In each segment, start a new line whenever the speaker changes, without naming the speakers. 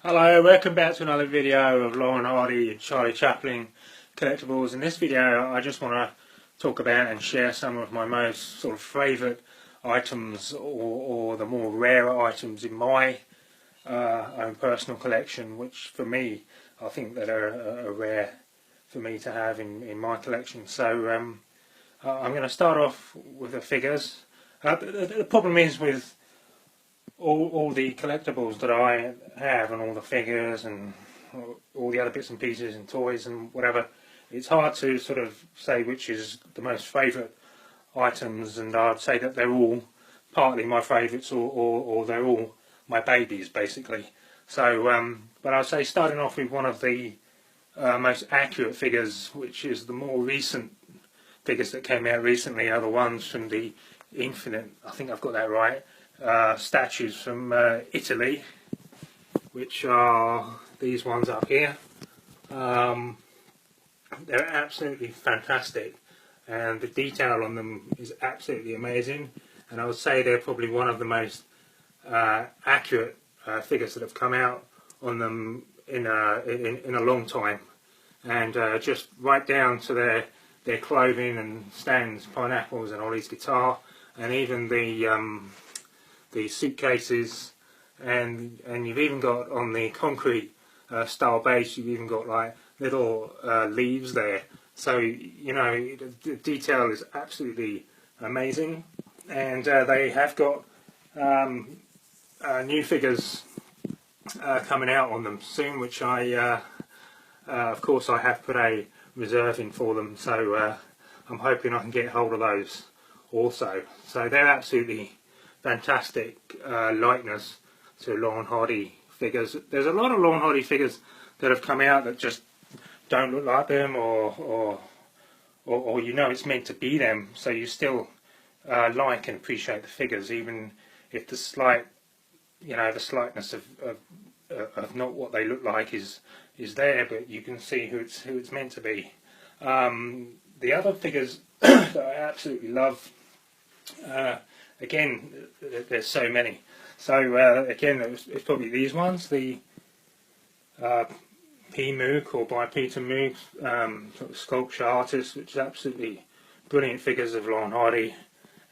Hello, welcome back to another video of Laurel and Charlie Chaplin collectibles. In this video I just want to talk about and share some of my most sort of favourite items or the more rarer items in my own personal collection, which for me I think that are rare for me to have in my collection. So I'm going to start off with the figures. The problem is with all the collectibles that I have and all the figures and all the other bits and pieces and toys and whatever, it's hard to sort of say which is the most favourite items, and I'd say that they're all partly my favourites or they're all my babies basically. So but I'd say starting off with one of the most accurate figures, which is the more recent figures that came out recently, are the ones from the Infinite, I think I've got that right, statues from Italy, which are these ones up here. They're absolutely fantastic and the detail on them is absolutely amazing, and I would say they're probably one of the most accurate figures that have come out on them in a long time, and just right down to their clothing and Stan's pineapples and Ollie's guitar, and even the suitcases, and you've even got on the concrete style base, you've even got like little leaves there. So you know the detail is absolutely amazing, and they have got new figures coming out on them soon, which I of course I have put a reserve in for them, so I'm hoping I can get hold of those also. So they're absolutely fantastic likeness to Laurel and Hardy figures. There's a lot of Laurel and Hardy figures that have come out that just don't look like them, or you know it's meant to be them, so you still like and appreciate the figures, even if the slight, you know, the slightness of not what they look like is there, but you can see who it's meant to be. The other figures that I absolutely love, again, there's so many. So again, it's probably these ones, the P. Mook, or by Peter Mook, sort of sculpture artist, which is absolutely brilliant figures of Laurel and Hardy,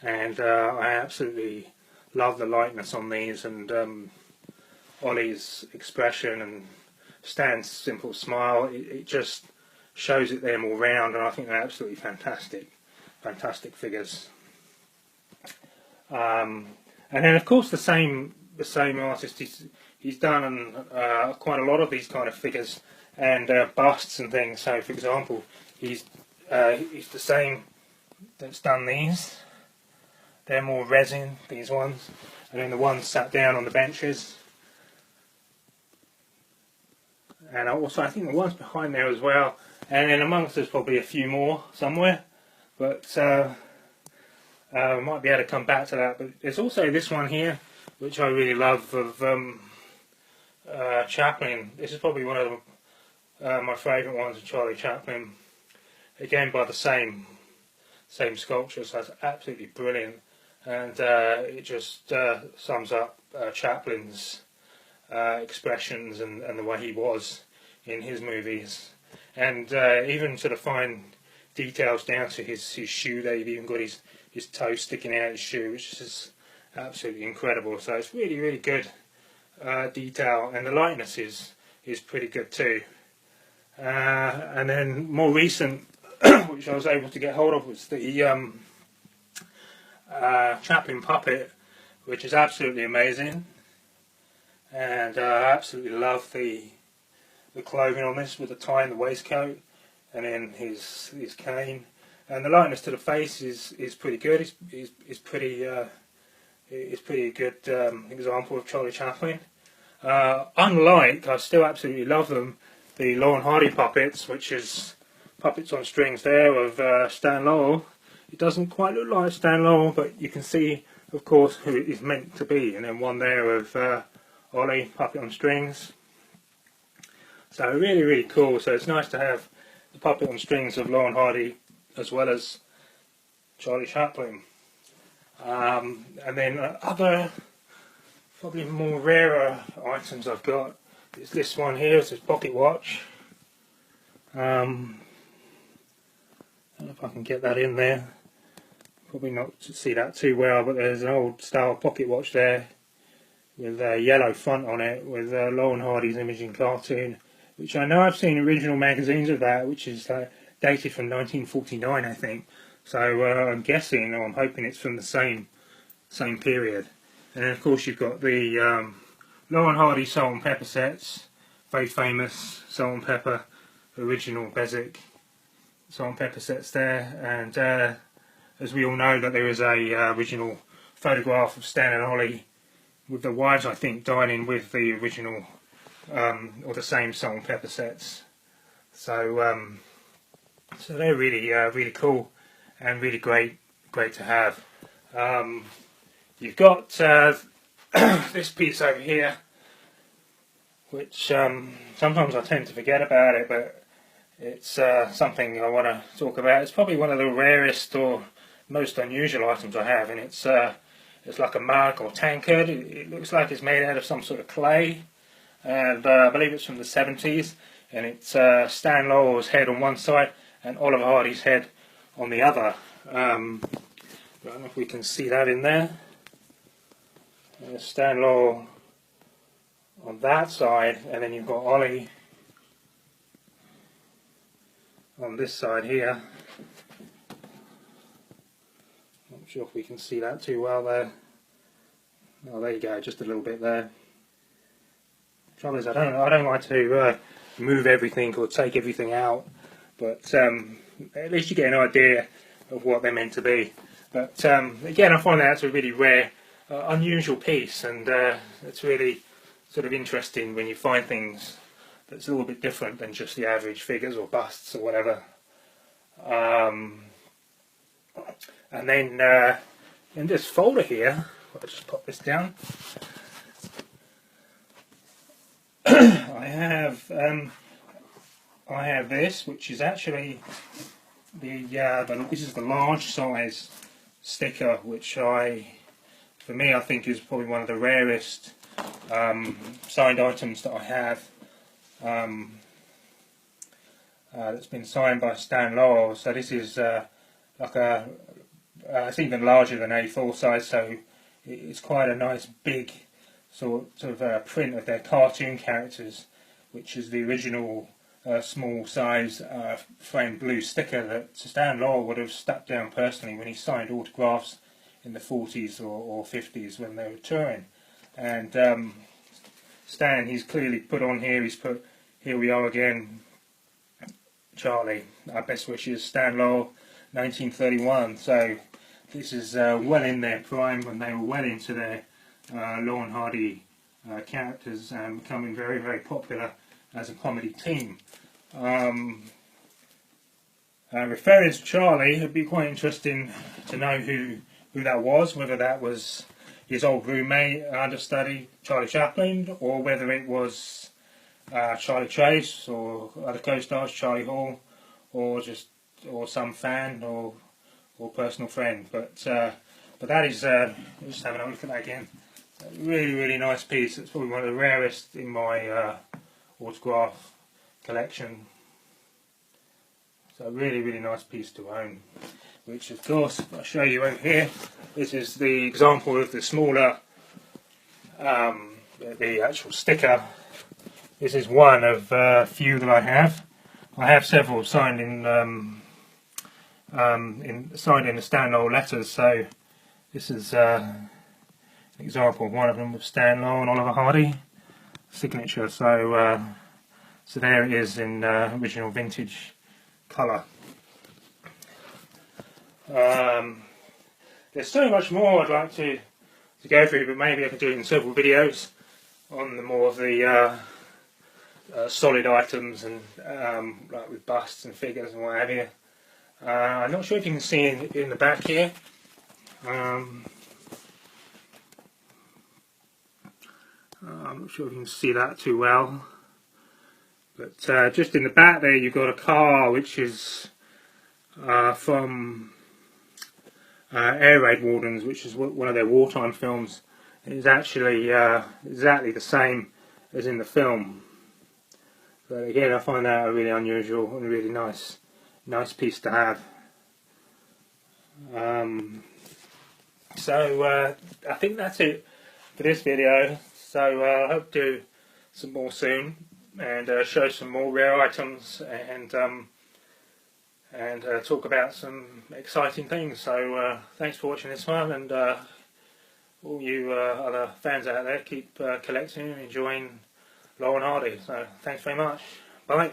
and I absolutely love the likeness on these, and Ollie's expression and Stan's simple smile. It just shows it them all round, and I think they're absolutely fantastic figures. And then of course the same artist, he's done quite a lot of these kind of figures and busts and things. So for example, he's the same that's done these. They're more resin, these ones, and then the ones sat down on the benches. And also I think the ones behind there as well, and then amongst there's probably a few more somewhere, but we might be able to come back to that. But there's also this one here, which I really love, of Chaplin. This is probably one of my favourite ones of Charlie Chaplin, again by the same sculpture, so it's absolutely brilliant, and it just sums up Chaplin's expressions and the way he was in his movies, and even sort of fine details down to his shoe there. You've even got his toe sticking out of his shoe, which is absolutely incredible. So it's really good detail, and the likeness is pretty good too. And then more recent, which I was able to get hold of, was the Chaplin puppet, which is absolutely amazing, and I absolutely love the clothing on this, with the tie and the waistcoat, and then his cane, and the likeness to the face is pretty good. It's pretty good example of Charlie Chaplin. Unlike, I still absolutely love them, the Laurel and Hardy puppets, which is puppets on strings there of Stan Laurel. It doesn't quite look like Stan Laurel, but you can see, of course, who it is meant to be. And then one there of Ollie, puppet on strings. So really cool. So it's nice to have the puppet on strings of Laurel and Hardy as well as Charlie Chaplin. And then other, probably more rarer items I've got is this one here. It's a pocket watch. I don't know if I can get that in there. Probably not to see that too well, but there's an old style pocket watch there with a yellow front on it with Laurel and Hardy's imaging cartoon, which I know I've seen original magazines of that, which is dated from 1949, I think. So I'm guessing, or I'm hoping it's from the same period. And then of course you've got the Laurel and Hardy salt and pepper sets, very famous salt and pepper, original Bezic salt and pepper sets there, and as we all know that there is a original photograph of Stan and Ollie with the wives, I think, dining with the original or the same salt and pepper sets. So so they're really really cool and really great to have. You've got this piece over here, which sometimes I tend to forget about it, but it's something I want to talk about. It's probably one of the rarest or most unusual items I have, and it's like a mug or tankard. It looks like it's made out of some sort of clay, and I believe it's from the 70s, and it's Stan Laurel's head on one side and Oliver Hardy's head on the other. I don't know if we can see that in there. There's Stan Laurel on that side, and then you've got Ollie on this side here. Not sure if we can see that too well there. Oh, there you go, just a little bit there. Trouble is, I don't like to move everything or take everything out, but at least you get an idea of what they're meant to be. But again, I find that's a really rare, unusual piece, and it's really sort of interesting when you find things that's a little bit different than just the average figures or busts or whatever. And then in this folder here, I'll just pop this down. I have this, which is actually this is the large size sticker, which for me I think is probably one of the rarest signed items that I have. That's been signed by Stan Laurel. So this is like it's even larger than A4 size, so it's quite a nice big sort of print of their cartoon characters, which is the original small size framed blue sticker that Stan Laurel would have stuck down personally when he signed autographs in the 40s or 50s when they were touring. And Stan, he's clearly put on here, he's put, "Here we are again, Charlie, our best wishes, Stan Laurel, 1931. So this is well in their prime, when they were well into their Laurel and Hardy characters and becoming very, very popular as a comedy team. Referring to Charlie, it'd be quite interesting to know who that was, whether that was his old roommate, understudy, Charlie Chaplin, or whether it was Charlie Chase or other co-stars, Charlie Hall, or some fan or personal friend. But that is just having a look at that again. A really, really nice piece. It's probably one of the rarest in my autograph collection. So a really, really nice piece to own. Which, of course, I'll show you over here. This is the example of the smaller, the actual sticker. This is one of a few that I have. I have several signed in the Stan Laurel letters. So this is an example of one of them with Stan Laurel and Oliver Hardy signature. So so there it is in original vintage colour. There's so much more I'd like to go through, but maybe I can do it in several videos on the more of the solid items and like with busts and figures and what have you. I'm not sure if you can see in the back here. I'm not sure if you can see that too well, but just in the back there you've got a car which is from Air Raid Wardens, which is one of their wartime films. It is actually exactly the same as in the film. But again, I find that a really unusual and really nice piece to have. So I think that's it for this video. So I hope to do some more soon and show some more rare items and talk about some exciting things. So thanks for watching this one, and all you other fans out there, keep collecting and enjoying Laurel and Hardy. So thanks very much. Bye.